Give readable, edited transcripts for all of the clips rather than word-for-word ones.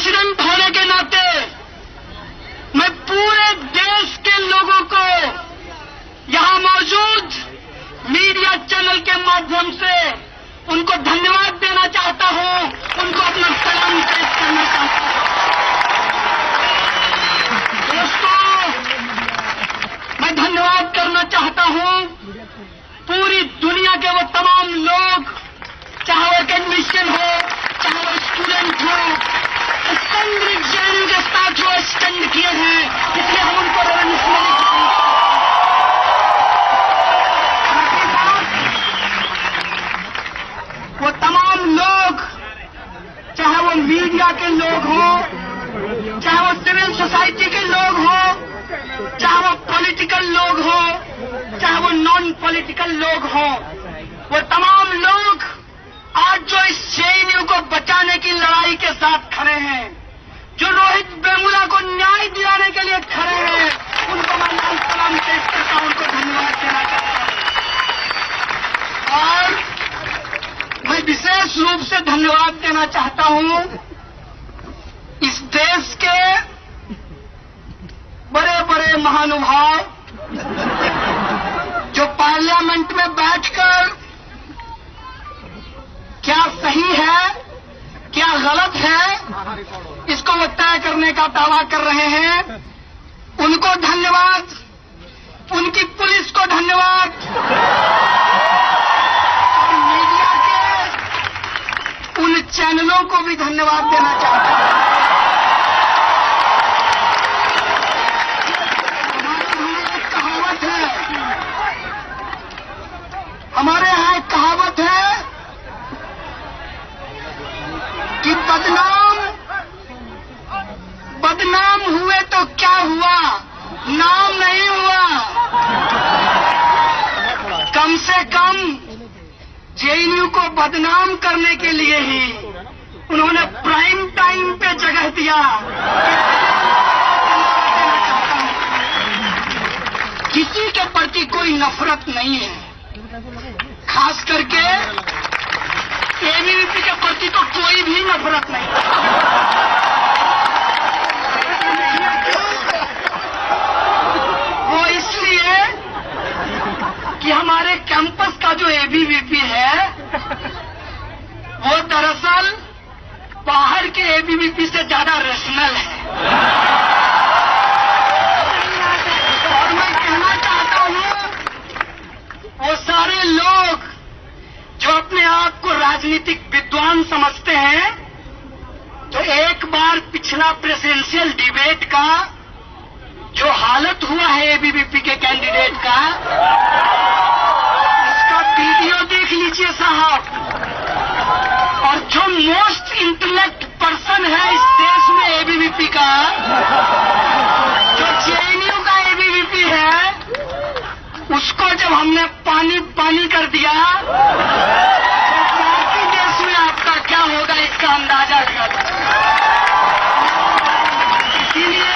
President होने के नाते मैं पूरे देश के लोगों को यहां मौजूद मीडिया चैनल के माध्यम से उनको धन्यवाद देना चाहता हूं, उनको अपना सलाम पेश करना चाहता हूं। दोस्तों, मैं धन्यवाद करना चाहता हूं पूरी दुनिया के वो तमाम लोग, चाहे वो एकेडमिशियन हो, चाहे वो स्टूडेंट हो, संग्रिक जेएनयू के साथ जो स्टैंड किए हैं, इसलिए हम उनको रेवेन्यू में वो तमाम लोग, चाहे वो मीडिया के लोग हों, चाहे वो सिविल सोसाइटी के लोग हों, चाहे वो पॉलिटिकल लोग हों, चाहे वो नॉन पॉलिटिकल लोग हों, वो तमाम लोग आज जो इस जेएनयू को बचाने की लड़ाई के साथ खड़े हैं, जो रोहित वेमुला को न्याय दिलाने के लिए खड़े हैं, उनको मैं लाल सलाम पेश करता हूं, उनको धन्यवाद देना चाहता हूं। और मैं विशेष रूप से धन्यवाद देना चाहता हूं इस देश के बड़े बड़े महानुभाव जो पार्लियामेंट में बैठकर क्या सही है, क्या गलत है, इसको वो तय करने का दावा कर रहे हैं। उनको धन्यवाद, उनकी पुलिस को धन्यवाद, और मीडिया के उन चैनलों को भी धन्यवाद देना चाहता हूं। हमारे यहाँ एक कहावत है कि बदनाम हुए तो क्या हुआ, नाम नहीं हुआ। कम से कम जेएनयू को बदनाम करने के लिए ही उन्होंने प्राइम टाइम पे जगह दिया। किसी के प्रति कोई नफरत नहीं है, खास करके एबीवीपी के प्रति तो कोई भी नफरत नहीं। वो इसलिए कि हमारे कैंपस का जो एबीवीपी है वो दरअसल बाहर के एबीवीपी से ज्यादा रेशनल है। और मैं कहना चाहता हूं वो सारे लोग जो अपने आप को राजनीतिक विद्वान समझते हैं, तो एक बार पिछला प्रेसिडेंशियल डिबेट का जो हालत हुआ है एबीवीपी के कैंडिडेट का, उसका वीडियो देख लीजिए साहब। और जो मोस्ट इंटेलेक्ट पर्सन है इस देश में एबीवीपी का, जो जेएनयू का एबीवीपी है, उसको जब हमने पानी पानी कर दिया, तो बाकी देश में आपका क्या होगा इसका अंदाजा कर। इसीलिए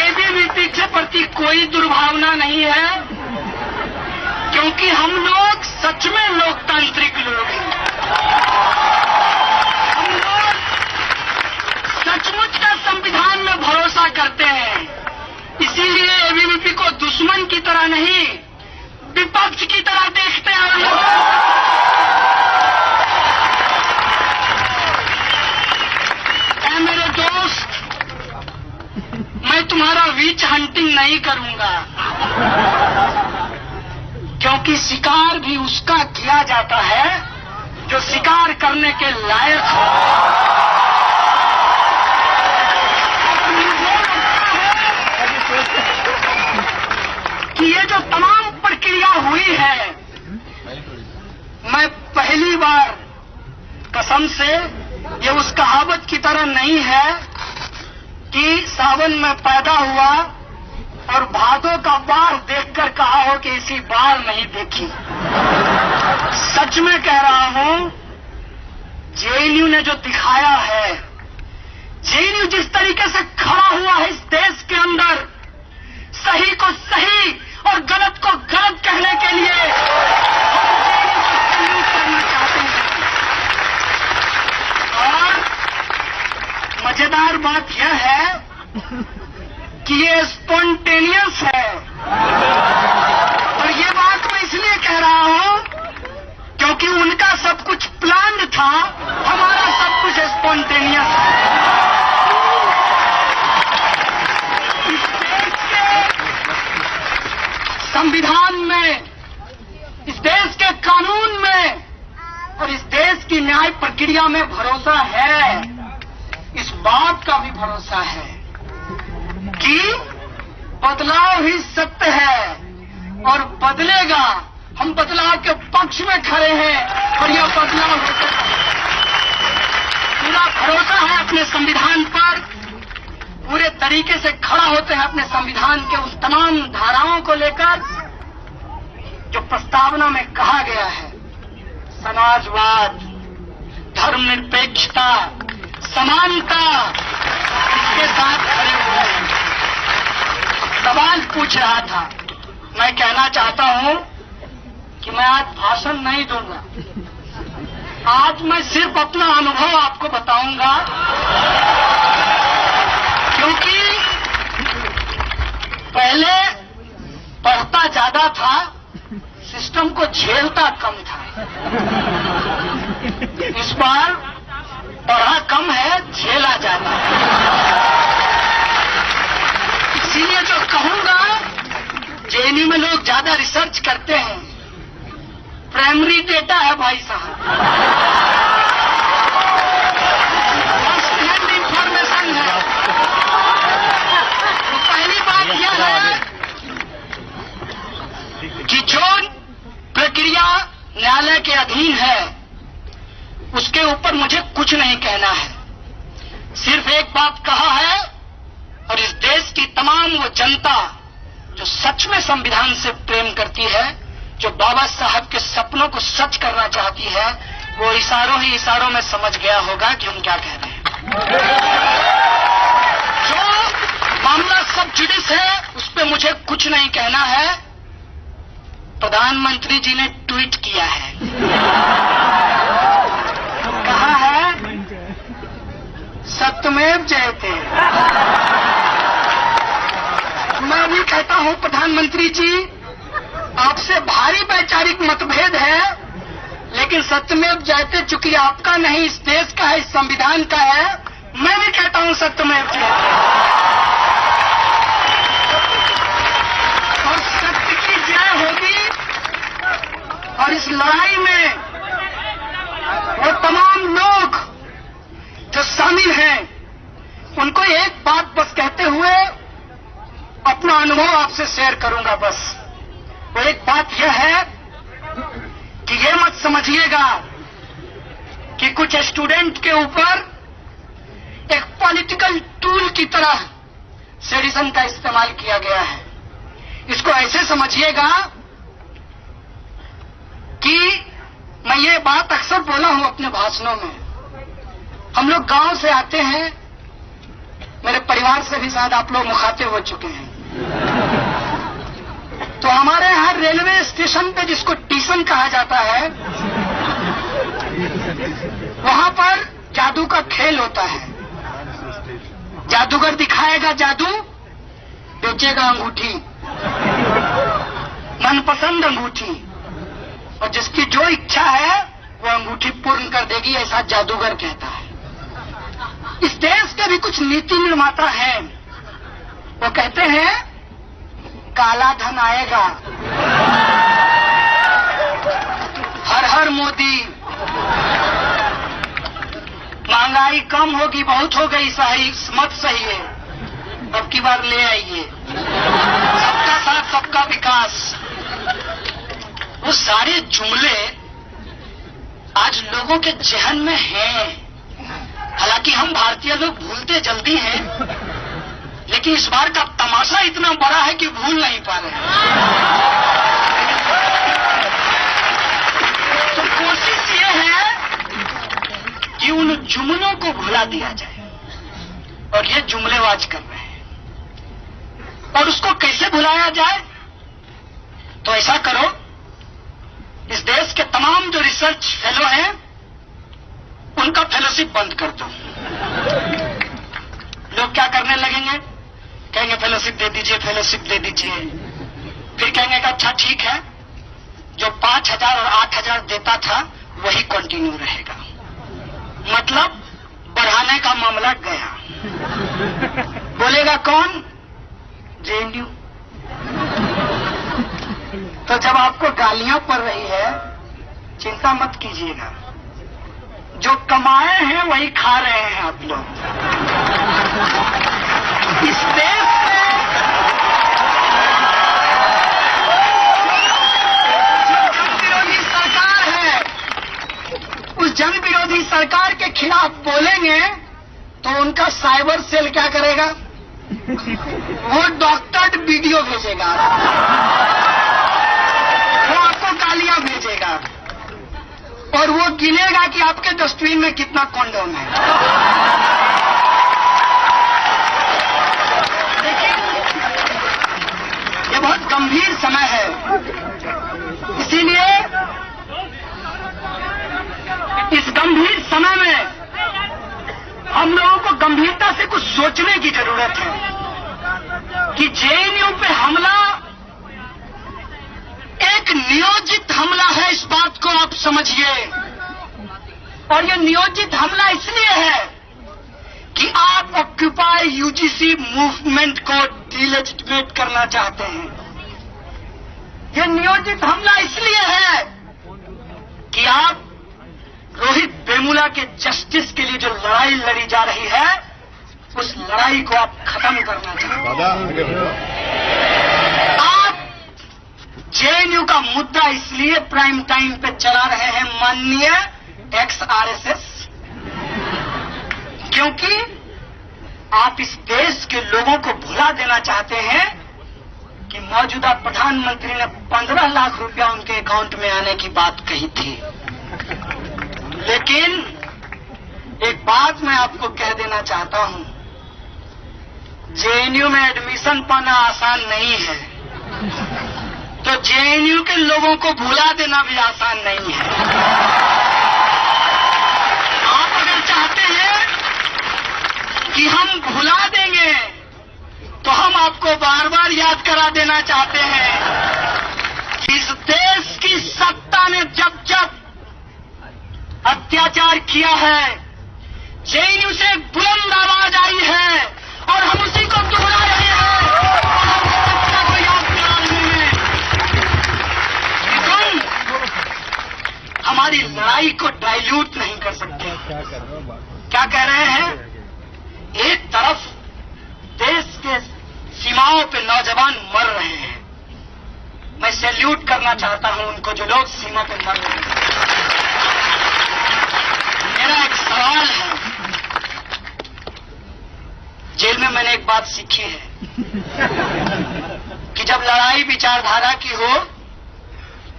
एबीवीपी के प्रति कोई दुर्भावना नहीं है, क्योंकि हम लोग सच में लोकतांत्रिक लोग हैं। हम लोग सचमुच का संविधान में भरोसा करते हैं। इसीलिए एबीवीपी को दुश्मन की तरह नहीं, विपक्ष की तरह देखते हैं। ऐ मेरे दोस्त, मैं तुम्हारा विच हंटिंग नहीं करूंगा, क्योंकि शिकार भी उसका किया जाता है जो शिकार करने के लायक हो। कि ये जो तमाम प्रक्रिया हुई है, मैं पहली बार कसम से, ये उस कहावत की तरह नहीं है कि सावन में पैदा हुआ और भादों का बार देखकर कहा हो कि इसी बार नहीं देखी। सच में कह रहा हूं, जेएनयू ने जो दिखाया है, जेएनयू जिस तरीके से खड़ा हुआ है इस देश के अंदर, सही को सही और गलत को गलत कहने के लिए, हम जेएनयू को सैल्यूट करना चाहते हैं। और कि ये स्पॉन्टेनियस है। और ये बात मैं इसलिए कह रहा हूं क्योंकि उनका सब कुछ प्लान्ड था, हमारा सब कुछ स्पॉन्टेनियस है। इस देश के संविधान में, इस देश के कानून में और इस देश की न्याय प्रक्रिया में भरोसा है। इस बात का भी भरोसा है कि बदलाव ही सत्य है और बदलेगा। हम बदलाव के पक्ष में खड़े हैं और यह बदलाव होगा। पूरा भरोसा है अपने संविधान पर, पूरे तरीके से खड़ा होते हैं अपने संविधान के उस तमाम धाराओं को लेकर जो प्रस्तावना में कहा गया है। समाजवाद, धर्मनिरपेक्षता, समानता, इसके साथ खड़े हुए हैं। सवाल पूछ रहा था, मैं कहना चाहता हूं कि मैं आज भाषण नहीं दूंगा। आज मैं सिर्फ अपना अनुभव आपको बताऊंगा, क्योंकि पहले पढ़ता ज्यादा था, सिस्टम को झेलता कम था। इस बार पढ़ा कम है, झेला ज्यादा है। इसीलिए जो कहूंगा, जेएनयू में लोग ज्यादा रिसर्च करते हैं। प्राइमरी डेटा है भाई साहब, फर्स्ट हैंड इंफॉर्मेशन है। तो पहली बात यह है कि जो प्रक्रिया न्यायालय के अधीन है उसके ऊपर मुझे कुछ नहीं कहना है। सिर्फ एक बात कहा है, और इस देश की तमाम वो जनता जो सच में संविधान से प्रेम करती है, जो बाबा साहब के सपनों को सच करना चाहती है, वो इशारों ही इशारों में समझ गया होगा कि हम क्या कह रहे हैं। जो मामला सब जुडिस है उस पर मुझे कुछ नहीं कहना है। प्रधानमंत्री जी ने ट्वीट किया है, कहा है सत्यमेव जयते। मैं भी कहता हूं प्रधानमंत्री जी, आपसे भारी वैचारिक मतभेद है, लेकिन सत्यमेव जयते चूंकि आपका नहीं, इस देश का है, इस संविधान का है, मैं भी कहता हूं सत्यमेव जयते। और सत्य की जय होगी। और इस लड़ाई में वो तमाम लोग जो शामिल हैं, उनको एक बात बस कहते हुए अपना अनुभव आपसे शेयर करूंगा। बस वो एक बात यह है कि ये मत समझिएगा कि कुछ स्टूडेंट के ऊपर एक पॉलिटिकल टूल की तरह सेडिशन का इस्तेमाल किया गया है। इसको ऐसे समझिएगा कि मैं ये बात अक्सर बोला हूं अपने भाषणों में। हम लोग गांव से आते हैं, मेरे परिवार से भी शायद आप लोग मुखातिब हो चुके हैं। तो हमारे यहां रेलवे स्टेशन पे, जिसको स्टेशन कहा जाता है, वहां पर जादू का खेल होता है। जादूगर दिखाएगा जादू, बेचेगा अंगूठी, मनपसंद अंगूठी, और जिसकी जो इच्छा है वो अंगूठी पूर्ण कर देगी, ऐसा जादूगर कहता है। इस देश के भी कुछ नीति निर्माता हैं, वो कहते हैं काला धन आएगा, हर हर मोदी, महंगाई कम होगी, बहुत हो गई, सही मत सही है, अब की बार ले आइए, सबका साथ सबका विकास। वो सारे जुमले आज लोगों के जहन में हैं। हालांकि हम भारतीय लोग भूलते जल्दी हैं, लेकिन इस बार का तमाशा इतना बड़ा है कि भूल नहीं पा रहे हैं। तो कोशिश ये है कि उन जुमलों को भुला दिया जाए, और ये जुमलेबाज कर रहे हैं। और उसको कैसे भुलाया जाए? तो ऐसा करो, इस देश के तमाम जो रिसर्च फेलो हैं उनका फेलोशिप बंद कर दो। लोग क्या करने लगेंगे? कहेंगे फेलोशिप दे दीजिए, फेलोशिप दे दीजिए। फिर कहेंगे कि अच्छा ठीक है, जो 5,000 और 8,000 देता था वही कंटिन्यू रहेगा। मतलब बढ़ाने का मामला गया। बोलेगा कौन? जेएनयू। तो जब आपको गालियां पड़ रही है, चिंता मत कीजिएगा, जो कमाए हैं वही खा रहे हैं आप लोग। इस देश में जन विरोधी सरकार है, उस जन विरोधी सरकार के खिलाफ बोलेंगे तो उनका साइबर सेल क्या करेगा? वो डॉक्टर वीडियो भेजेगा, वो आपको गालियां भेजेगा और वो गिनेगा कि आपके डस्टबिन में कितना कॉन्डोम है। ये बहुत गंभीर समय है, इसीलिए इस गंभीर समय में हम लोगों को गंभीरता से कुछ सोचने की जरूरत है कि जेएनयू पे हमला एक नियोजित हमला है, इस बात को आप समझिए। और ये नियोजित हमला इसलिए है कि आप ऑक्यूपाई यूजीसी मूवमेंट को डिलेजिटिमेट करना चाहते हैं। ये नियोजित हमला इसलिए है कि आप रोहित वेमुला के जस्टिस के लिए जो लड़ाई लड़ी जा रही है, उस लड़ाई को आप खत्म करना चाहते हैं। आप जेएनयू का मुद्दा इसलिए प्राइम टाइम पे चला रहे हैं माननीय एक्स-आरएसएस, क्योंकि आप इस देश के लोगों को भुला देना चाहते हैं कि मौजूदा प्रधानमंत्री ने 15 लाख रुपया उनके अकाउंट में आने की बात कही थी। लेकिन एक बात मैं आपको कह देना चाहता हूं, जेएनयू में एडमिशन पाना आसान नहीं है, तो जेएनयू के लोगों को भुला देना भी आसान नहीं है। आप अगर चाहते हैं कि हम भुला देंगे, तो हम आपको बार बार याद करा देना चाहते हैं कि इस देश की सत्ता ने जब जब अत्याचार किया है, जेएनयू से एक बुलंद आवाज आई है और हम उसी को दोहरा रहे हैं और हम सत्ता को याद करा रहे हैं कि तुम हमारी लड़ाई को डाइल्यूट नहीं कर सकते। क्या कह रहे हैं? एक तरफ देश के सीमाओं पे नौजवान मर रहे हैं, मैं सैल्यूट करना चाहता हूं उनको जो लोग सीमा पे मर रहे हैं। मेरा एक सवाल है, जेल में मैंने एक बात सीखी है कि जब लड़ाई विचारधारा की हो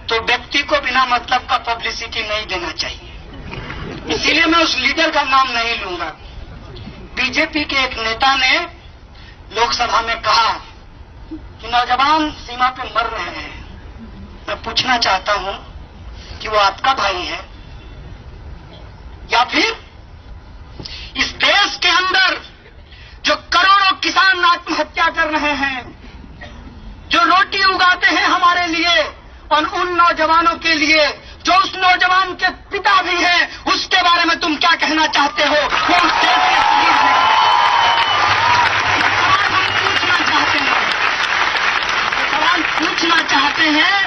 तो व्यक्ति को बिना मतलब का पब्लिसिटी नहीं देना चाहिए। इसीलिए मैं उस लीडर का नाम नहीं लूंगा। बीजेपी के एक नेता ने लोकसभा में कहा कि नौजवान सीमा पे मर रहे हैं। मैं पूछना चाहता हूं कि वो आपका भाई है या फिर इस देश के अंदर जो करोड़ों किसान आत्महत्या कर रहे हैं, जो रोटी उगाते हैं हमारे लिए और उन नौजवानों के लिए जो उस नौजवान के पिता भी हैं, उसके बारे में तुम क्या कहना चाहते हो? वो उस देश के शहीद हैं। सवाल पूछना चाहते हैं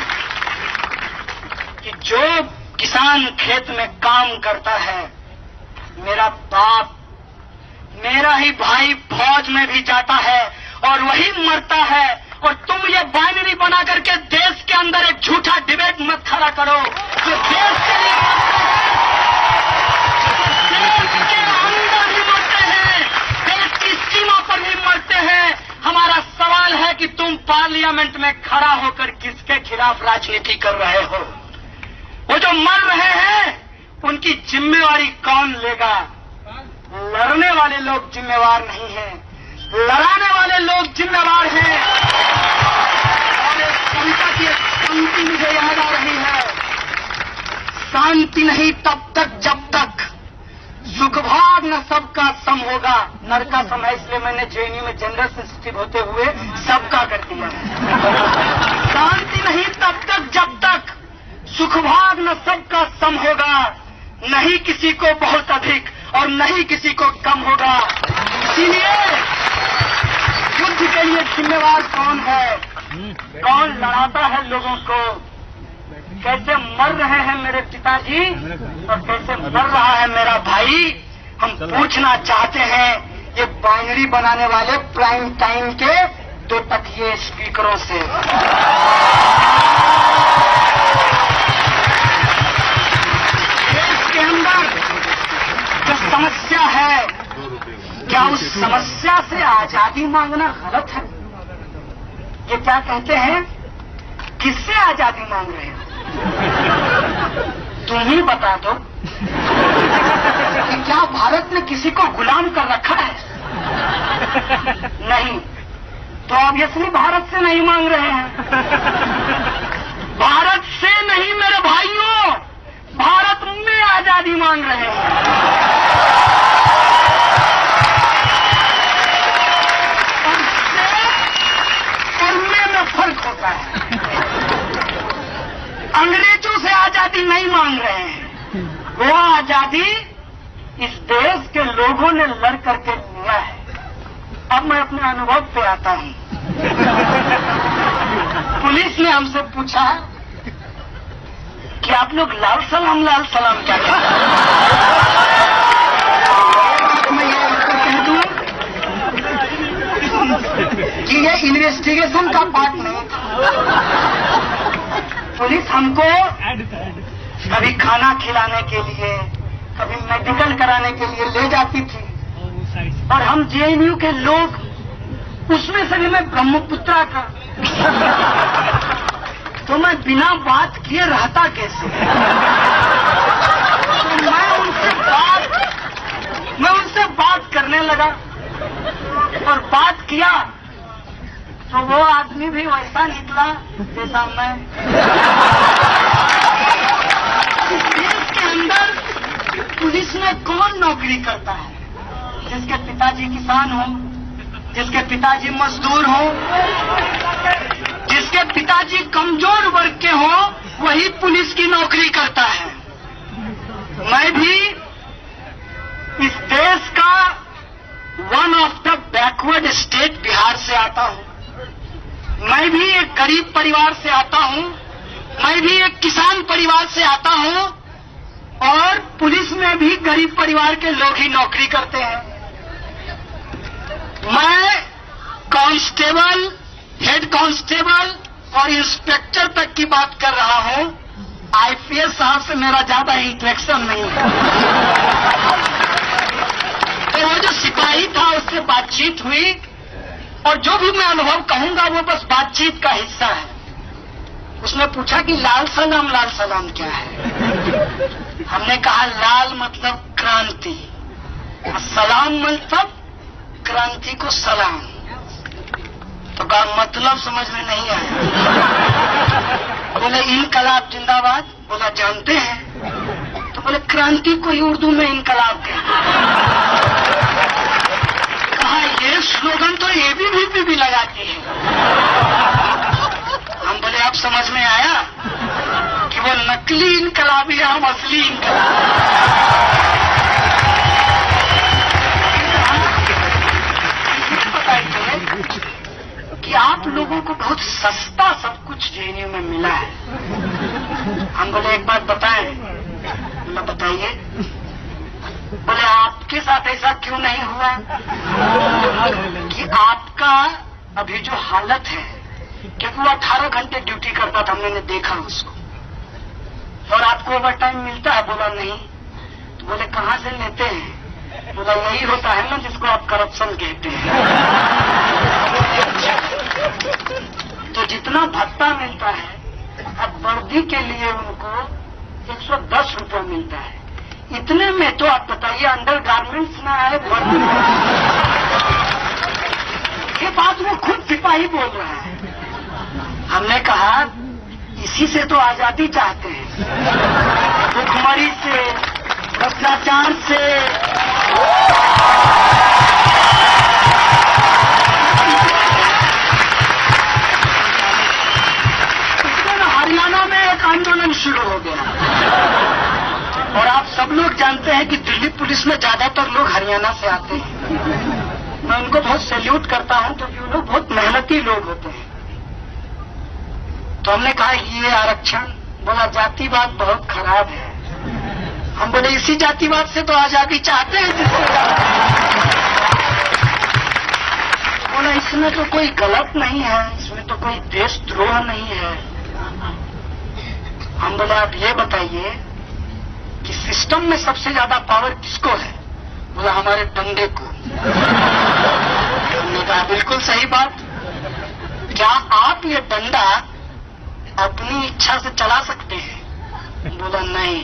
कि जो किसान खेत में काम करता है, मेरा बाप, मेरा ही भाई फौज में भी जाता है और वही मरता है, और तुम ये बाइनरी बना करके देश के अंदर एक झूठा डिबेट मत खड़ा करो। जो देश के लिए देश के अंदर भी मरते हैं, देश की सीमा पर भी मरते हैं। हमारा सवाल है कि तुम पार्लियामेंट में खड़ा होकर किसके खिलाफ राजनीति कर रहे हो? वो जो मर रहे हैं उनकी जिम्मेवारी कौन लेगा? लड़ने वाले लोग जिम्मेवार नहीं हैं, लड़ाने वाले लोग जिम्मेवार हैं। और एक कविता की पंक्ति मुझे याद आ रही है, शांति नहीं तब तक जब तक सुखभाग न सबका सम होगा। नर का सम है, इसलिए मैंने जेएनयू में जनरल सेंसिटिव होते हुए सबका कर दिया है। शांति नहीं तब तक जब तक सुखभाग न सबका सम होगा, नहीं किसी को बहुत अधिक और नहीं किसी को कम होगा। इसीलिए युद्ध के लिए जिम्मेवार कौन है, कौन लड़ाता है लोगों को, कैसे मर रहे हैं मेरे पिताजी और कैसे मर रहा है मेरा भाई, हम पूछना चाहते हैं ये बाइनरी बनाने वाले प्राइम टाइम के 2 तकिए स्पीकरों से। देश के अंदर जो समस्या है, क्या उस समस्या से आजादी मांगना गलत है? ये क्या कहते हैं, किससे आजादी मांग रहे हो? तुम ही बता दो कि क्या भारत ने किसी को गुलाम कर रखा है? नहीं, तो ऑब्वियसली भारत से नहीं मांग रहे हैं। भारत से नहीं मेरे भाइयों, भारत में आजादी मांग रहे हैं। और में फर्क होता है। अंग्रेजों से आजादी नहीं मांग रहे हैं, वो आजादी इस देश के लोगों ने लड़ करके लिया है। अब मैं अपने अनुभव पे आता हूं। पुलिस ने हमसे पूछा कि आप लोग लाल सलाम क्या कहते हैं? मैं ये आपको कह दूं कि ये इन्वेस्टिगेशन का पार्ट नहीं था। पुलिस हमको कभी खाना खिलाने के लिए, कभी मेडिकल कराने के लिए ले जाती थी, और हम जेएनयू के लोग, उसमें से भी मैं ब्रह्मपुत्रा का, तो मैं बिना बात किए रहता कैसे? तो मैं उनसे बात करने लगा और बात किया तो वो आदमी भी वैसा निकला जैसा मैं। इस देश के अंदर पुलिस में कौन नौकरी करता है? जिसके पिताजी किसान हो, जिसके पिताजी मजदूर हो, जिसके पिताजी कमजोर वर्ग के हो, वही पुलिस की नौकरी करता है। मैं भी इस देश का one of the backward state Bihar से आता हूं। मैं भी एक गरीब परिवार से आता हूं, मैं भी एक किसान परिवार से आता हूं, और पुलिस में भी गरीब परिवार के लोग ही नौकरी करते हैं। मैं कांस्टेबल, हेड कांस्टेबल और इंस्पेक्टर तक की बात कर रहा हूं। आईपीएस साहब से मेरा ज्यादा इंटरेक्शन नहीं है। तो वो जो सिपाही था उससे बातचीत हुई, और जो भी मैं अनुभव कहूंगा वो बस बातचीत का हिस्सा है। उसने पूछा कि लाल सलाम क्या है? हमने कहा लाल मतलब क्रांति, सलाम मतलब क्रांति को सलाम। तो कहा मतलब समझ में नहीं आया। बोले इनकलाब जिंदाबाद। बोला जानते हैं? तो बोले क्रांति को ही उर्दू में इनकलाब कहते हैं। कहा ये स्लोगन तो एबीवीपी भी लगाती है। हम बोले अब समझ में आया कि वो नकली इनकलाबी है, हम असली कि आप लोगों को बहुत सस्ता सब कुछ जेएनयू में मिला है। हम बोले एक बात बताएं। बोला बताइए। बोले आपके साथ ऐसा क्यों नहीं हुआ कि आपका अभी जो हालत है, क्योंकि वो 18 घंटे ड्यूटी करता था, मैंने देखा उसको, और आपको ओवर टाइम मिलता है? बोला नहीं। तो बोले कहाँ से लेते हैं? बोला यही होता है ना जिसको आप करप्शन कहते हैं। तो जितना भत्ता मिलता है, अब वर्दी के लिए उनको 110 रुपये मिलता है। इतने में तो आप बताइए अंडर गारमेंट्स में आए वर्दी। ये बात वो खुद सिपाही बोल रहा है। हमने कहा इसी से तो आजादी चाहते हैं, भुखमरी से, भ्रष्टाचार से, सब लोग जानते हैं कि दिल्ली पुलिस में ज्यादातर लोग हरियाणा से आते हैं। मैं उनको बहुत सैल्यूट करता हूं क्योंकि वो लोग बहुत मेहनती लोग होते हैं। तो हमने कहा ये आरक्षण, बोला जातिवाद बहुत खराब है। हम बोले इसी जातिवाद से तो आजादी चाहते हैं जिससे, बोला इसमें तो कोई गलत नहीं है, इसमें तो कोई देशद्रोह नहीं है। हम बोले आप ये बताइए कि सिस्टम में सबसे ज्यादा पावर किसको है? बोला हमारे डंडे को। हमने कहा बिल्कुल सही बात, क्या आप ये डंडा अपनी इच्छा से चला सकते हैं? बोला नहीं।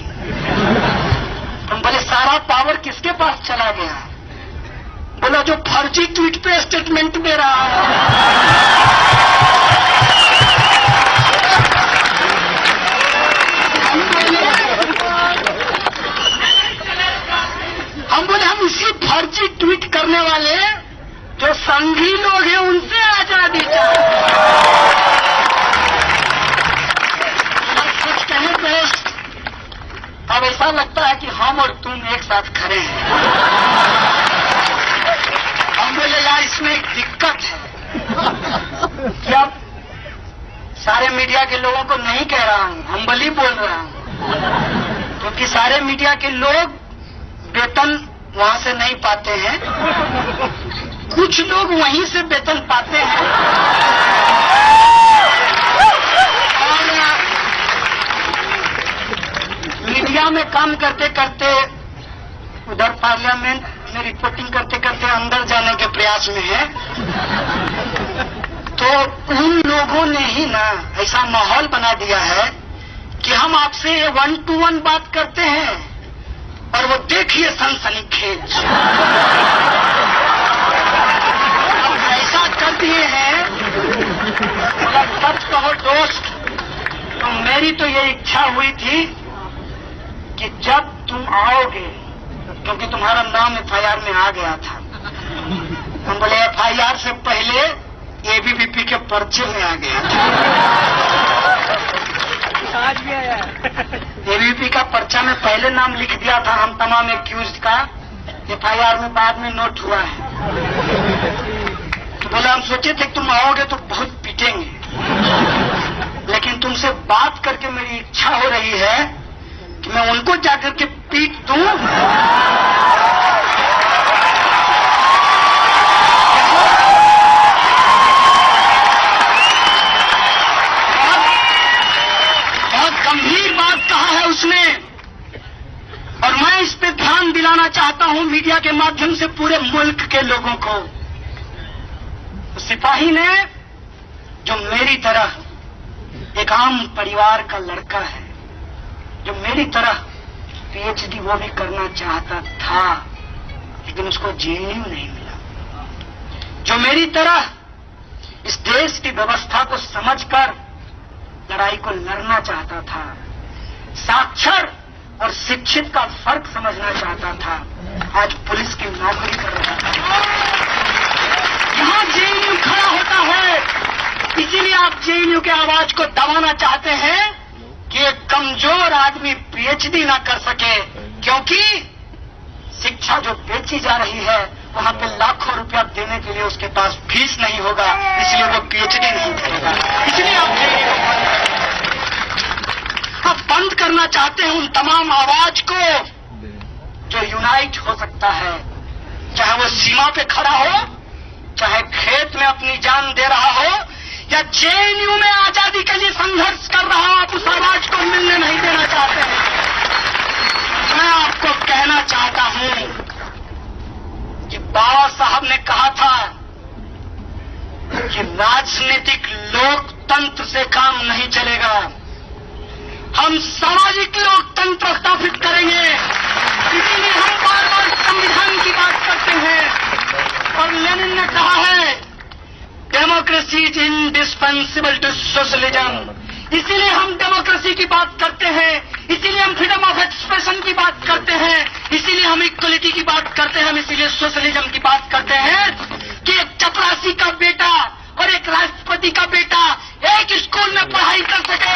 हम बोले सारा पावर किसके पास चला गया? बोला जो फर्जी ट्वीट पे स्टेटमेंट दे रहा है। हम बोले हम उसी फर्जी ट्वीट करने वाले जो संघी लोग हैं उनसे आजादी चाहते हैं। सच कहें तो अब ऐसा लगता है कि हम और तुम एक साथ खड़े हैं। हम बोले यार इसमें एक दिक्कत है कि अब सारे मीडिया के लोगों को नहीं कह रहा हूं, हम्बली बोल रहा हूं, क्योंकि सारे मीडिया के लोग वेतन वहां से नहीं पाते हैं, कुछ लोग वहीं से वेतन पाते हैं। और मीडिया में काम करते करते उधर पार्लियामेंट में रिपोर्टिंग करते करते अंदर जाने के प्रयास में है। तो उन लोगों ने ही ना ऐसा माहौल बना दिया है कि हम आपसे 1-to-1 बात करते हैं और वो देखिए सनसनीखेज ऐसा कर दिए हैं। मतलब सच कहो दोस्त, तो मेरी तो ये इच्छा हुई थी कि जब तुम आओगे, क्योंकि तुम्हारा नाम FIR में आ गया था, हम बोले FIR से पहले ABVP के पर्चे में आ गया था। आज भी आया। ABVP का पर्चा में पहले नाम लिख दिया था हम तमाम एक्यूज्ड का, FIR में बाद में नोट हुआ है। तो बोले हम सोचे थे तुम आओगे तो बहुत पीटेंगे, लेकिन तुमसे बात करके मेरी इच्छा हो रही है कि मैं उनको जाकर के पीट दूं। बहुत गंभीर बात कहा है उसने, और मैं इस पे ध्यान दिलाना चाहता हूं मीडिया के माध्यम से पूरे मुल्क के लोगों को। सिपाही ने, जो मेरी तरह एक आम परिवार का लड़का है, जो मेरी तरह PhD वो भी करना चाहता था, लेकिन उसको JNU नहीं मिला, जो मेरी तरह इस देश की व्यवस्था को समझकर लड़ाई को लड़ना चाहता था, साक्षर और शिक्षित का फर्क समझना चाहता था, आज पुलिस की नौकरी कर रहा था। यहां JNU खड़ा होता है, इसीलिए आप JNU के आवाज को दबाना चाहते हैं कि एक कमजोर आदमी PhD ना कर सके, क्योंकि शिक्षा जो बेची जा रही है वहां पे लाखों रुपया देने के लिए उसके पास फीस नहीं होगा, इसलिए वो PhD नहीं करेगा। इसलिए आप बंद करना चाहते हैं उन तमाम आवाज को जो यूनाइट हो सकता है, चाहे वो सीमा पे खड़ा हो, चाहे खेत में अपनी जान दे रहा हो, या JNU में आजादी के लिए संघर्ष कर रहा हो, आप उस आवाज को मिलने नहीं देना चाहते हैं। मैं आपको कहना चाहता हूं कि बाबा साहब ने कहा था कि राजनीतिक लोकतंत्र से काम नहीं चलेगा, हम सामाजिक लोकतंत्र स्थापित करेंगे। इसीलिए हम बार बार संविधान की बात करते हैं, और लेनिन ने कहा है democracy is indispensable to socialism. इसीलिए हम डेमोक्रेसी की बात करते हैं, इसीलिए हम फ्रीडम ऑफ एक्सप्रेशन की बात करते हैं, इसीलिए हम इक्वलिटी की बात करते हैं, हम इसीलिए सोशलिज्म की बात करते हैं कि एक चपरासी का बेटा और एक राष्ट्रपति का बेटा एक स्कूल में पढ़ाई कर सके।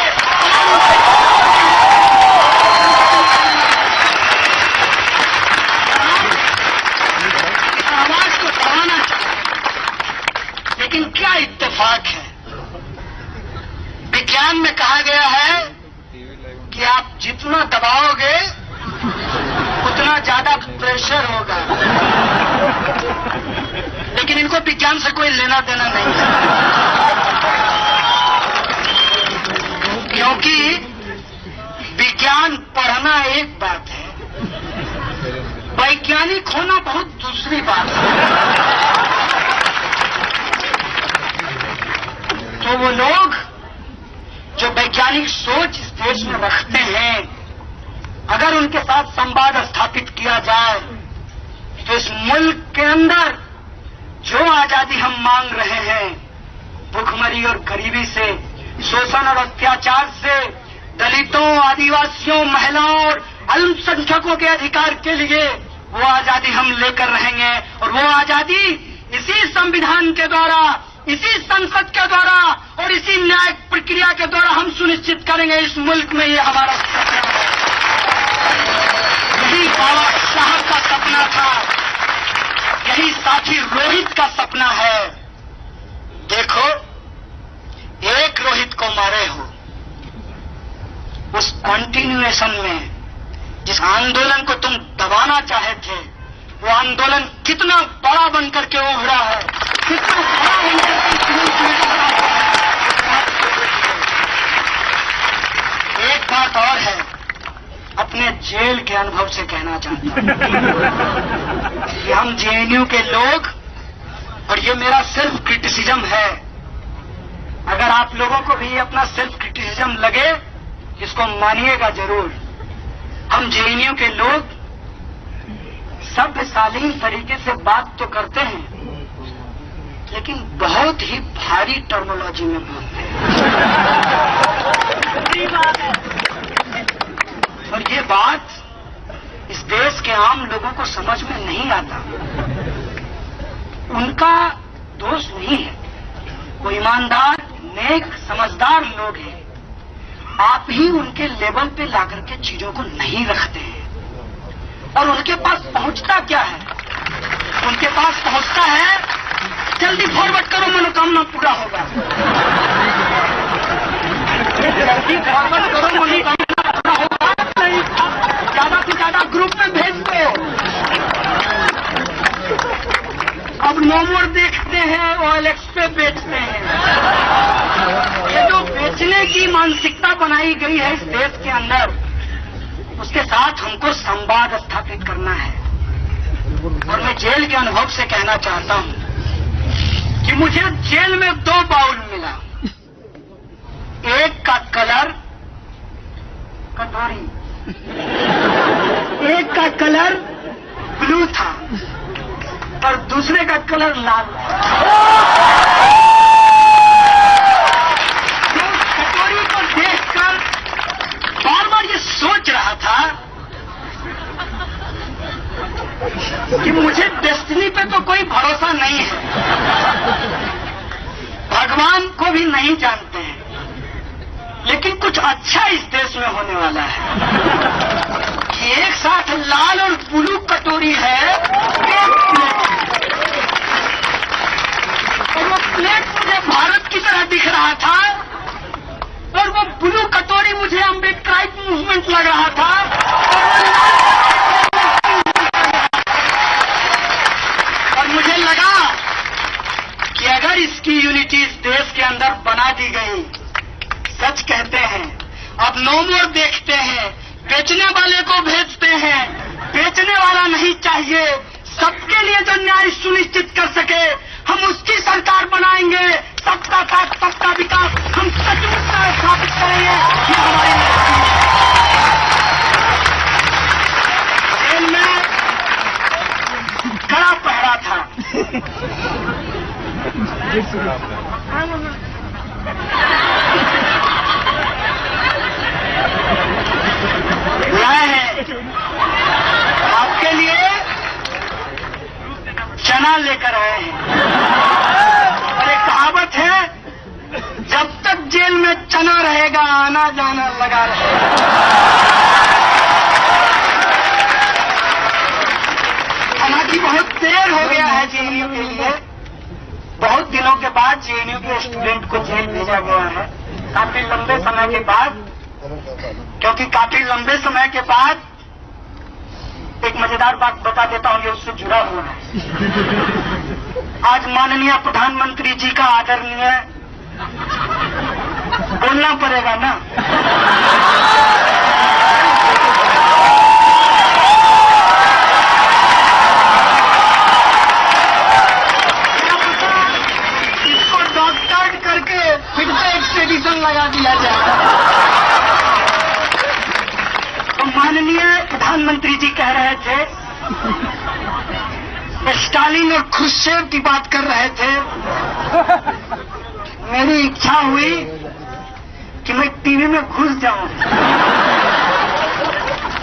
दबाओगे उतना ज्यादा प्रेशर होगा। लेकिन इनको विज्ञान से कोई लेना देना नहीं है, क्योंकि विज्ञान पढ़ना एक बात है, वैज्ञानिक होना बहुत दूसरी बात है। तो वो लोग जो वैज्ञानिक सोच इस देश में रखते हैं, अगर उनके साथ संवाद स्थापित किया जाए तो इस मुल्क के अंदर जो आजादी हम मांग रहे हैं, भुखमरी और गरीबी से, शोषण और अत्याचार से, दलितों, आदिवासियों, महिलाओं और अल्पसंख्यकों के अधिकार के लिए वो आजादी हम लेकर रहेंगे। और वो आजादी इसी संविधान के द्वारा, इसी संसद के द्वारा और इसी न्यायिक प्रक्रिया के द्वारा हम सुनिश्चित करेंगे। इस मुल्क में ये हमारा सपना है, यही बाबा साहब का सपना था, यही साथी रोहित का सपना है। देखो, एक रोहित को मारे हो, उस कंटिन्यूएशन में जिस आंदोलन को तुम दबाना चाहे थे, वो आंदोलन कितना बड़ा बनकर के उभरा है, कितना बड़ा बनकर के। एक बात और है, अपने जेल के अनुभव से कहना चाहता हूं कि हम जेएनयू के लोग, और ये मेरा सेल्फ क्रिटिसिज्म है, अगर आप लोगों को भी अपना सेल्फ क्रिटिसिज्म लगे, इसको मानिएगा जरूर। हम जेएनयू के लोग सभ्य शालीन तरीके से बात तो करते हैं, लेकिन बहुत ही भारी टर्मिनोलॉजी में बोलते हैं। और ये बात इस देश के आम लोगों को समझ में नहीं आता। उनका दोष नहीं है, वो ईमानदार, नेक, समझदार लोग हैं। आप ही उनके लेवल पे लाकर के चीजों को नहीं रखते हैं। और उनके पास पहुंचता क्या है? उनके पास पहुंचता है, जल्दी फॉरवर्ड करो, मनोकामना पूरा होगा। जल्दी फॉरवर्ड करो, मनोकामना पूरा होगा। नहीं, ज्यादा से ज्यादा ग्रुप में भेज दो। अब मोमोर देखते हैं, OLX पे बेचते हैं। ये जो बेचने की मानसिकता बनाई गई है इस देश के अंदर, उसके साथ हमको संवाद स्थापित करना है। और मैं जेल के अनुभव से कहना चाहता हूं कि मुझे जेल में 2 बाउल मिला। एक का कलर कटोरी, एक का कलर ब्लू था और दूसरे का कलर लाल था। तो कटोरी को देखकर बार बार ये सोच रहा था कि मुझे डेस्टिनी पे तो कोई भरोसा नहीं है, भगवान को भी नहीं जानते हैं, लेकिन कुछ अच्छा इस देश में होने वाला है कि एक साथ लाल और ब्लू कटोरी है, एक प्लेट, और वो प्लेट मुझे भारत की तरह दिख रहा था और वो ब्लू कटोरी मुझे अम्बेडकराइट मूवमेंट लग रहा था। और मुझे लगा कि अगर इसकी यूनिटी इस देश के अंदर बना दी गई, सच कहते हैं, अब नो मोर देखते हैं, बेचने वाले को भेजते हैं, बेचने वाला नहीं चाहिए, सबके लिए जो न्याय सुनिश्चित कर सके, हम उसकी सरकार बनाएंगे। सबका साथ, सबका विकास हम सचमुच स्थापित करेंगे। ये हमारी जेल में कड़ा पहरा था। लाए हैं आपके लिए, चना लेकर आए हैं। और एक कहावत है, जब तक जेल में चना रहेगा आना जाना लगा रहेगा। हालांकि बहुत देर हो गया है जेएनयू के लिए, बहुत दिनों के बाद जेएनयू के स्टूडेंट को जेल भेजा गया है। काफी लंबे समय के बाद क्योंकि काफी लंबे समय के बाद एक मजेदार बात बता देता हूं, ये उससे जुड़ा हुआ है। आज माननीय प्रधानमंत्री जी का आदरणीय बोलना पड़ेगा ना। इसको डॉक्टर करके फिर से एक्सपेडिशन लगा दिया जाए। तो माननीय प्रधानमंत्री जी कह रहे थे, स्टालिन और खुर्शेव की बात कर रहे थे। मेरी इच्छा हुई कि मैं टीवी में घुस जाऊं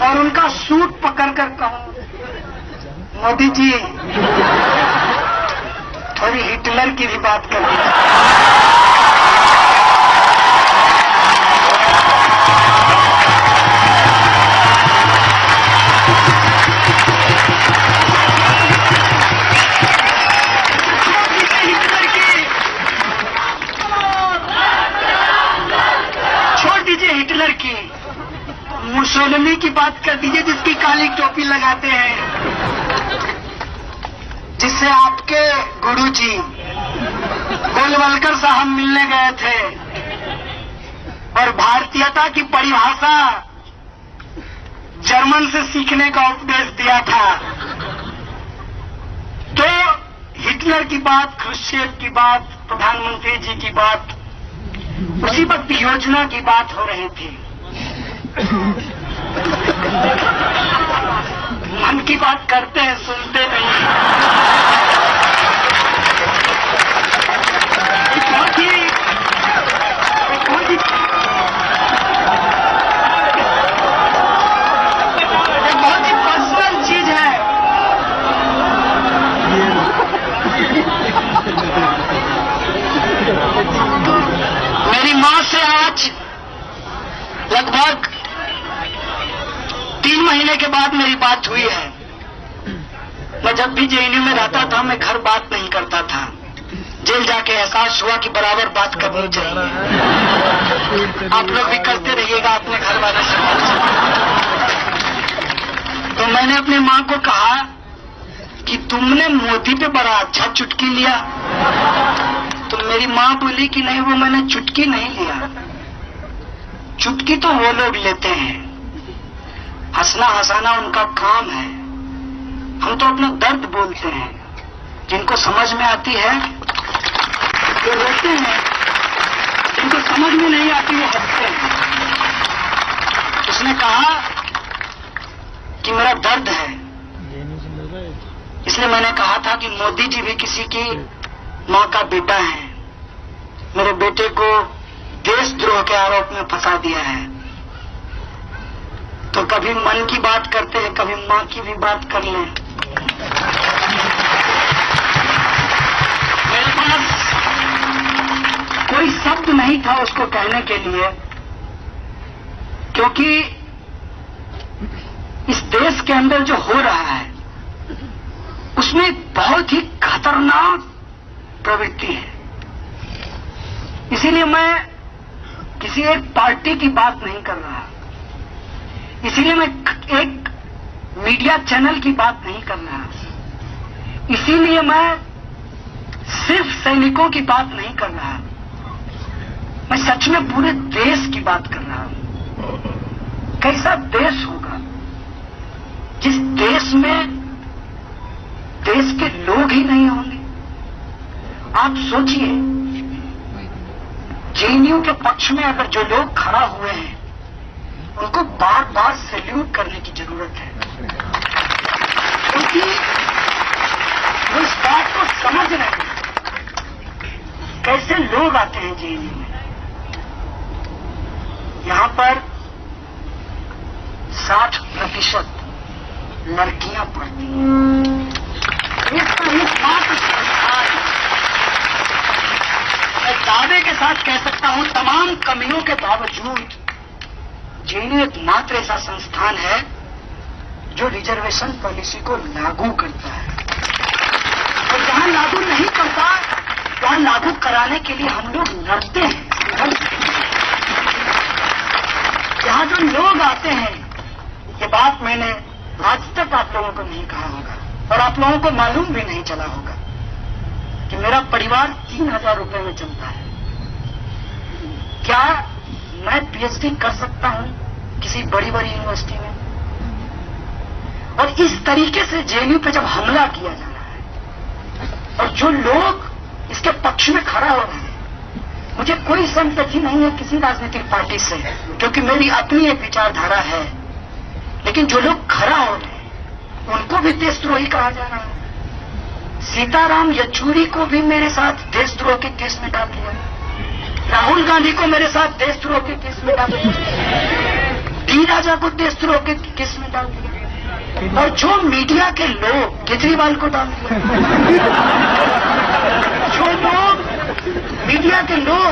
और उनका सूट पकड़कर कहूं, मोदी जी थोड़ी हिटलर की भी बात कर दी। हिटलर की, मुसोलिनी की बात कर दीजिए, जिसकी काली टोपी लगाते हैं, जिससे आपके गुरुजी गोलवलकर साहब मिलने गए थे और भारतीयता की परिभाषा जर्मन से सीखने का उपदेश दिया था। तो हिटलर की बात, खुर्शेव की बात, प्रधानमंत्री जी की बात, उसी वक्त योजना की बात हो रही थी। मन की बात करते हैं, सुनते नहीं। बहुत ही पर्सनल चीज है। मेरी मां से आज लगभग 3 महीने के बाद मेरी बात हुई है। मैं जब भी जेएनयू में रहता था, मैं घर बात नहीं करता था। जेल जाके एहसास हुआ कि बराबर बात करनी चाहिए। आप लोग भी करते रहिएगा अपने घर वालों से। तो मैंने अपनी मां को कहा कि तुमने मोदी पे बड़ा अच्छा चुटकी लिया। तो मेरी मां बोली कि नहीं, वो मैंने चुटकी नहीं लिया। चुटकी तो वो लोग लेते हैं, हंसना हंसाना उनका काम है। हम तो अपना दर्द बोलते हैं। जिनको समझ में आती है वो रोते हैं, जिनको समझ में नहीं आती वो हंसते हैं। उसने कहा कि मेरा दर्द है, इसलिए मैंने कहा था कि मोदी जी भी किसी की मां का बेटा है। मेरे बेटे को देशद्रोह के आरोप में फंसा दिया है। तो कभी मन की बात करते हैं, कभी मां की भी बात कर लें। मेरे पास कोई शब्द नहीं था उसको कहने के लिए, क्योंकि इस देश के अंदर जो हो रहा है उसमें बहुत ही खतरनाक प्रवृत्ति है। इसीलिए मैं किसी एक पार्टी की बात नहीं कर रहा, इसीलिए मैं एक मीडिया चैनल की बात नहीं कर रहा, इसीलिए मैं सिर्फ सैनिकों की बात नहीं कर रहा, मैं सच में पूरे देश की बात कर रहा हूं। कैसा देश होगा जिस देश में देश के लोग ही नहीं होंगे? आप सोचिए, जेएनयू के पक्ष में अगर जो लोग खड़ा हुए हैं उनको बार बार सैल्यूट करने की जरूरत है, क्योंकि वो इस बात को समझ रहे हैं कैसे लोग आते हैं जेएनयू में। यहां पर 60% लड़कियां पढ़ती हैं। इसका एकमात्र संस्थान, मैं दावे के साथ कह सकता हूं, तमाम कमियों के बावजूद जेएनयू एकमात्र ऐसा संस्थान है जो रिजर्वेशन पॉलिसी को लागू करता है। और जहां लागू नहीं करता वहां लागू कराने के लिए हम लोग लड़ते हैं। यहाँ जो लोग आते हैं, ये बात मैंने आज तक आप लोगों को नहीं कहा होगा और आप लोगों को मालूम भी नहीं चला होगा कि मेरा परिवार 3,000 रुपए में चलता है। क्या मैं पीएचडी कर सकता हूं किसी बड़ी बड़ी यूनिवर्सिटी में? और इस तरीके से जेएनयू पे जब हमला किया जा रहा है और जो लोग इसके पक्ष में खड़ा हो रहे हैं, मुझे कोई संगति नहीं है किसी राजनीतिक पार्टी से, क्योंकि मेरी अपनी एक विचारधारा है, लेकिन जो लोग खड़ा हो रहे हैं उनको भी देशद्रोही कहा जा रहा है। सीताराम येचुरी को भी मेरे साथ देशद्रोह के केस में डाल दिया, राहुल गांधी को मेरे साथ देशद्रोह के केस में डाल दिया, डी राजा को देशद्रोह के केस में डाल दिया, और जो मीडिया के लोग केजरीवाल को डाल दिया। जो लोग मीडिया के लोग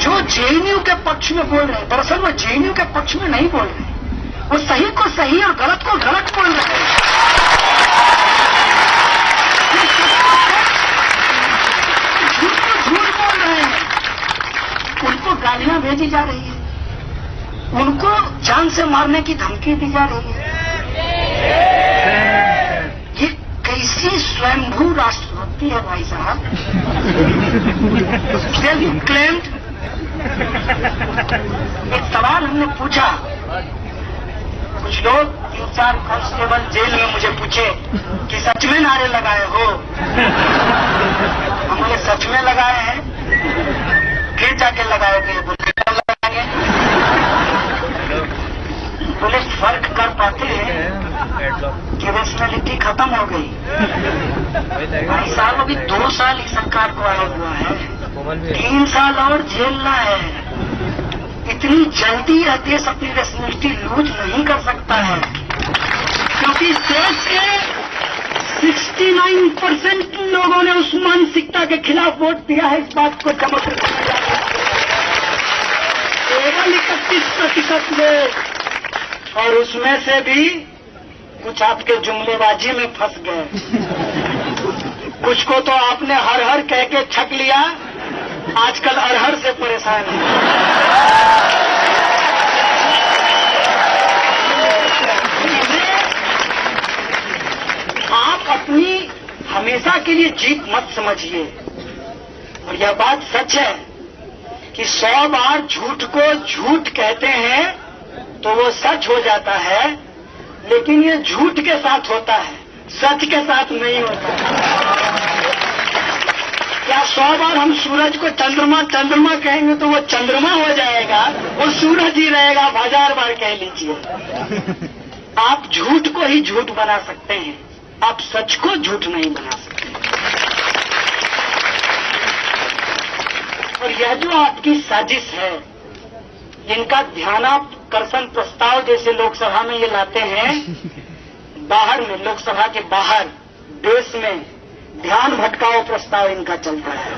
जो जेएनयू के पक्ष में बोल रहे हैं, दरअसल वो जेएनयू के पक्ष में नहीं बोल रहे हैं, वो सही को सही और गलत को गलत बोल रहे हैं। झूठ को झूठ बोल रहे हैं, उनको गालियां भेजी जा रही है, उनको जान से मारने की धमकी दी जा रही है। ये कैसी स्वयंभू राष्ट्रभक्ति है भाई साहब? Self claimed. एक सवाल हमने पूछा, कुछ लोग 3-4 कांस्टेबल जेल में मुझे पूछे कि सच में नारे लगाए हो? हमने सच में लगाए हैं। फिर जाके लगाओगे? बोले कब लगाएंगे? बोले फर्क कर पाते हैं कि रेशनैलिटी खत्म हो गई। भाई साहब अभी 2 साल इस सरकार को आया हुआ है, 3 साल और झेलना है। इतनी जल्दी यह देश अपनी रेशनैलिटी लूज नहीं कर सकता है, क्योंकि देश के 69% लोगों ने उस मानसिकता के खिलाफ वोट दिया है। इस बात को चमक केवल 31% लोग, और उसमें से भी कुछ आपके जुमलेबाजी में फंस गए। कुछ को तो आपने हर हर कह के छक लिया, आजकल अरहर से परेशान है। आप अपनी हमेशा के लिए जीत मत समझिए। और यह बात सच है कि 100 बार झूठ को झूठ कहते हैं तो वो सच हो जाता है, लेकिन ये झूठ के साथ होता है, सच के साथ नहीं होता। क्या 100 बार हम सूरज को चंद्रमा चंद्रमा कहेंगे तो वो चंद्रमा हो जाएगा, वो सूरज ही रहेगा। 1000 बार कह लीजिए। आप झूठ को ही झूठ बना सकते हैं, आप सच को झूठ नहीं बना सकते। और यह जो आपकी साजिश है, जिनका ध्यानाकर्षण प्रस्ताव जैसे लोकसभा में ये लाते हैं, बाहर में, लोकसभा के बाहर देश में ध्यान भटकाओ प्रस्ताव इनका चलता है।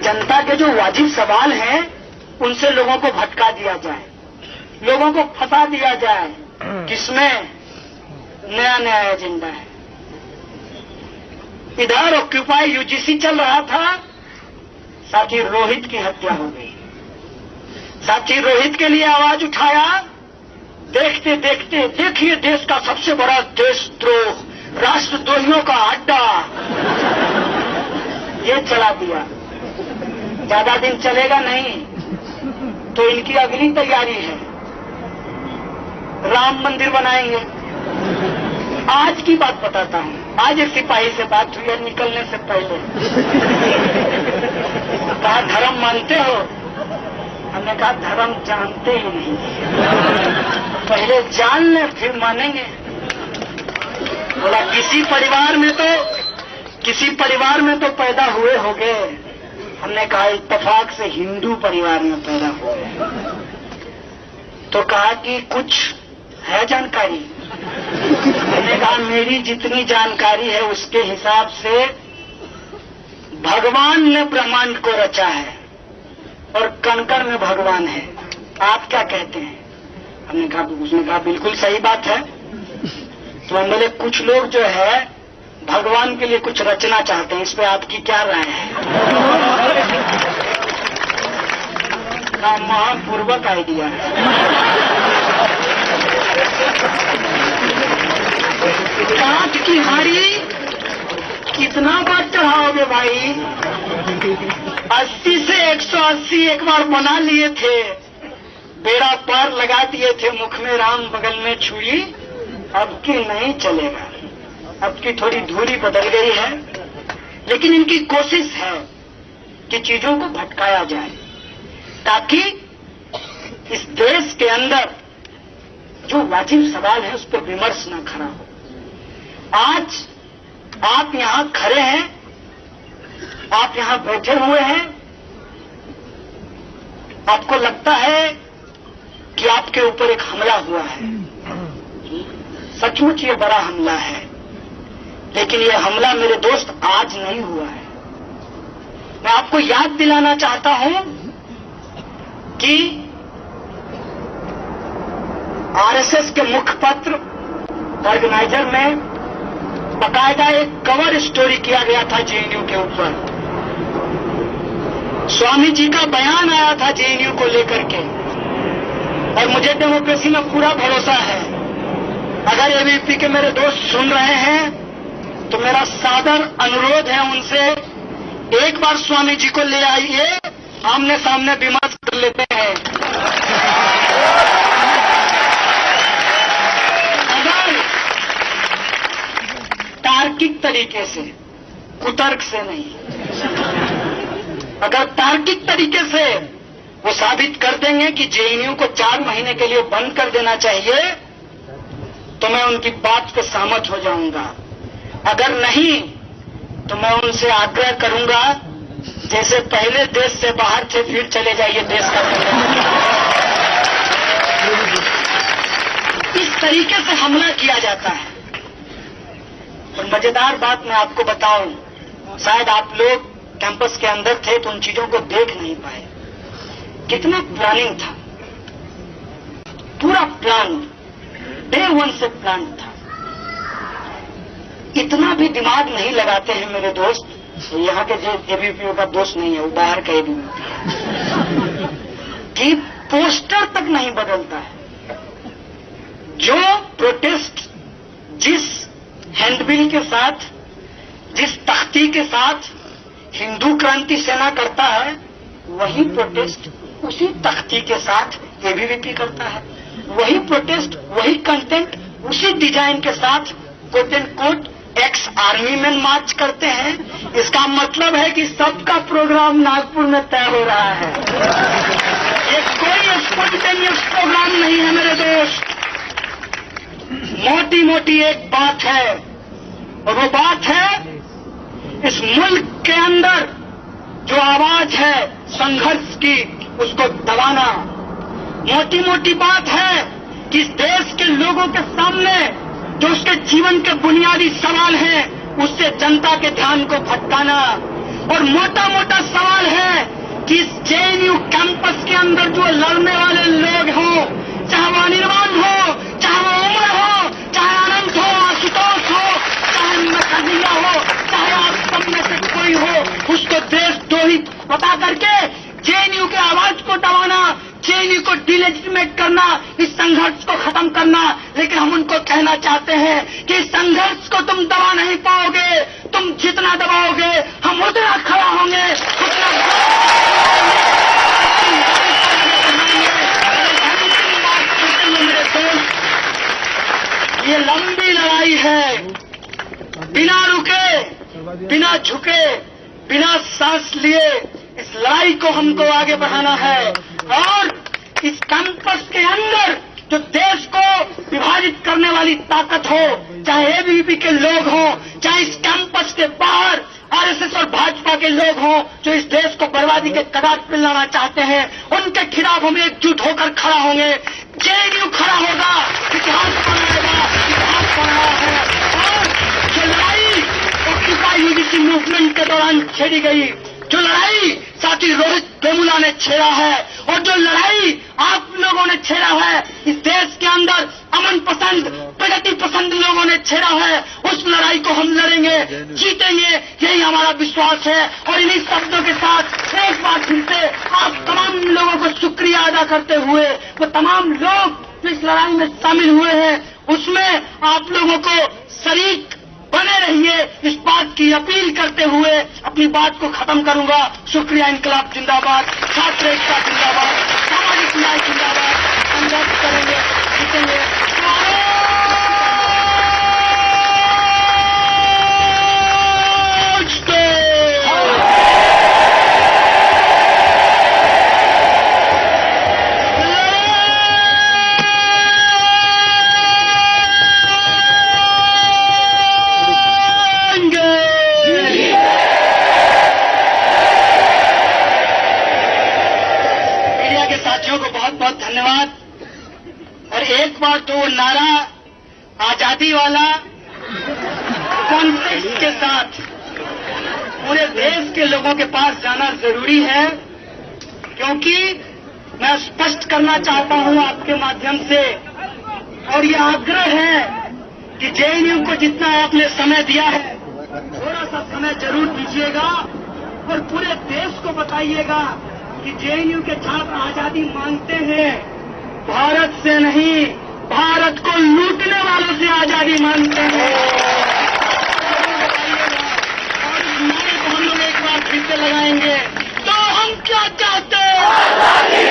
जनता के जो वाजिब सवाल हैं उनसे लोगों को भटका दिया जाए, लोगों को फंसा दिया जाए, जिसमें नया नया एजेंडा है। इधर ऑक्यूपाई यूजीसी चल रहा था, साथी रोहित की हत्या हो गई। साथी रोहित के लिए आवाज उठाया, देखते देखते देखिए देश का सबसे बड़ा देशद्रोह, राष्ट्रद्रोहियों का अड्डा, ये चला दिया। ज्यादा दिन चलेगा नहीं तो इनकी अगली तैयारी है, राम मंदिर बनाएंगे। आज की बात बताता हूं, आज एक सिपाही से बात हुई है निकलने से पहले। कहा धर्म मानते हो? हमने कहा धर्म जानते ही नहीं, पहले जान ले फिर मानेंगे। बोला किसी परिवार में तो पैदा हुए होंगे। हमने कहा इत्तेफाक से हिंदू परिवार में पैदा हुए। तो कहा कि कुछ है जानकारी? हमने कहा मेरी जितनी जानकारी है उसके हिसाब से भगवान ने ब्रह्मांड को रचा है और कण-कण में भगवान है। आप क्या कहते हैं? उसने कहा बिल्कुल सही बात है। तो हम बोले कुछ लोग जो है भगवान के लिए कुछ रचना चाहते हैं, इस पे आपकी क्या राय है? का महापूर्वक आइडिया है। कांच की हारी कितना बार चढ़ाओगे भाई? 80 से 180 एक बार बना लिए थे, बेड़ा पार लगा दिए थे, मुख में राम बगल में छुरी, अब की नहीं चलेगा। अब की थोड़ी धुरी बदल गई है, लेकिन इनकी कोशिश है कि चीजों को भटकाया जाए ताकि इस देश के अंदर जो वाजिब सवाल है उस पर विमर्श न खड़ा हो। आज आप यहां खड़े हैं, आप यहां बैठे हुए हैं, आपको लगता है कि आपके ऊपर एक हमला हुआ है। सचमुच ये बड़ा हमला है, लेकिन ये हमला मेरे दोस्त आज नहीं हुआ है। मैं आपको याद दिलाना चाहता हूं कि आरएसएस के मुखपत्र ऑर्गेनाइजर में बकायदा एक कवर स्टोरी किया गया था जेएनयू के ऊपर। स्वामी जी का बयान आया था जेएनयू को लेकर के, और मुझे डेमोक्रेसी में पूरा भरोसा है। अगर एबीवीपी के मेरे दोस्त सुन रहे हैं तो मेरा सादर अनुरोध है उनसे, एक बार स्वामी जी को ले आइए, आमने सामने विमर्श कर लेते हैं। अगर तार्किक तरीके से, कुतर्क से नहीं, अगर तार्किक तरीके से वो साबित कर देंगे कि जेएनयू को 4 महीने के लिए बंद कर देना चाहिए, तो मैं उनकी बात पे सहमत हो जाऊंगा। अगर नहीं तो मैं उनसे आग्रह करूंगा, जैसे पहले देश से बाहर थे फिर चले जाइए देश का। इस तरीके से हमला किया जाता है। और मजेदार बात मैं आपको बताऊं, शायद आप लोग कैंपस के अंदर थे तो उन चीजों को देख नहीं पाए। कितना प्लानिंग था, पूरा प्लान, डे 1 से प्लान था। इतना भी दिमाग नहीं लगाते हैं मेरे दोस्त। यहाँ के जो एबीवीपी का दोस्त नहीं है, वो बाहर का एबीवीपी है, कि पोस्टर तक नहीं बदलता है। जो प्रोटेस्ट जिस हैंडबिल के साथ, जिस तख्ती के साथ हिंदू क्रांति सेना करता है, वही प्रोटेस्ट उसी तख्ती के साथ एबीवीपी करता है। वही प्रोटेस्ट, वही कंटेंट, उसी डिजाइन के साथ quote and quote ex army man march करते हैं। इसका मतलब है कि सबका प्रोग्राम नागपुर में तय हो रहा है। ये कोई स्पॉन्टेनियस प्रोग्राम नहीं है मेरे दोस्त। मोटी मोटी एक बात है, और वो बात है इस मुल्क के अंदर जो आवाज है संघर्ष की, उसको दबाना। मोटी मोटी बात है कि इस देश के लोगों के सामने जो उसके जीवन के बुनियादी सवाल हैं, उससे जनता के ध्यान को भटकाना। और मोटा मोटा सवाल है कि इस जेएनयू कैंपस के अंदर जो लड़ने वाले लोग हों, चाहे वो अनिर्बाण हो, चाहे वो उमर हो, चाहे अनंत हो, आशुतोष हो, चाहे नकलिया हो, चाहे आप सब में से कोई हो, उसको देशद्रोही बता करके जेएनयू के आवाज को दबाना, जेएनयू को डिलेजिटिमेट करना, इस संघर्ष को खत्म करना। लेकिन हम उनको कहना चाहते हैं कि इस संघर्ष को तुम दबा नहीं पाओगे। तुम जितना दबाओगे हम उतना खड़ा होंगे, उतना मेरे दोस्त। ये लंबी लड़ाई है, बिना रुके, बिना झुके, बिना सांस लिए इस लड़ाई को हमको आगे बढ़ाना है। और इस कैंपस के अंदर जो देश को विभाजित करने वाली ताकत हो, चाहे एबीवीपी के लोग हों, चाहे इस कैंपस के बाहर आरएसएस और भाजपा के लोग हों, जो इस देश को बर्बादी के कगार पर लाना चाहते हैं, उनके खिलाफ हम एकजुट होकर खड़ा होंगे। जेएनयू खड़ा होगा, इतिहास बनाएगा, इतिहास बन रहा है। और जो लड़ाई ऑक्यूपाई यूजीसी मूवमेंट के दौरान छेड़ी गई, जो लड़ाई साथी रोहित वेमुला ने छेड़ा है, और जो लड़ाई आप लोगों ने छेड़ा है, इस देश के अंदर अमन पसंद, प्रगति पसंद लोगों ने छेड़ा है उस लड़ाई को हम लड़ेंगे, जीतेंगे, यही हमारा विश्वास है। और इन्हीं शब्दों के साथ एक बार फिर से आप तमाम लोगों को शुक्रिया अदा करते हुए, वो तमाम लोग जो इस लड़ाई में शामिल हुए हैं उसमें आप लोगों को शरीक बने रहिए, इस बात की अपील करते हुए अपनी बात को खत्म करूंगा। शुक्रिया। इंकलाब जिंदाबाद, छात्र एकता जिंदाबाद, सामाजिक न्याय जिंदाबाद। संघर्ष करेंगे, जीतेंगे। साथियों को बहुत बहुत धन्यवाद। और एक बार तो नारा आजादी वाला कॉन्टेक्स्ट के साथ पूरे देश के लोगों के पास जाना जरूरी है, क्योंकि मैं स्पष्ट करना चाहता हूं आपके माध्यम से, और यह आग्रह है कि जेएनयू को जितना आपने समय दिया है थोड़ा सा समय जरूर दीजिएगा और पूरे देश को बताइएगा कि जेएनयू के छात्र आजादी मांगते हैं, भारत से नहीं, भारत को लूटने वालों से आजादी मांगते हैं। और इस नारे को हम लोग एक बार फिर से लगाएंगे। तो हम क्या चाहते हैं?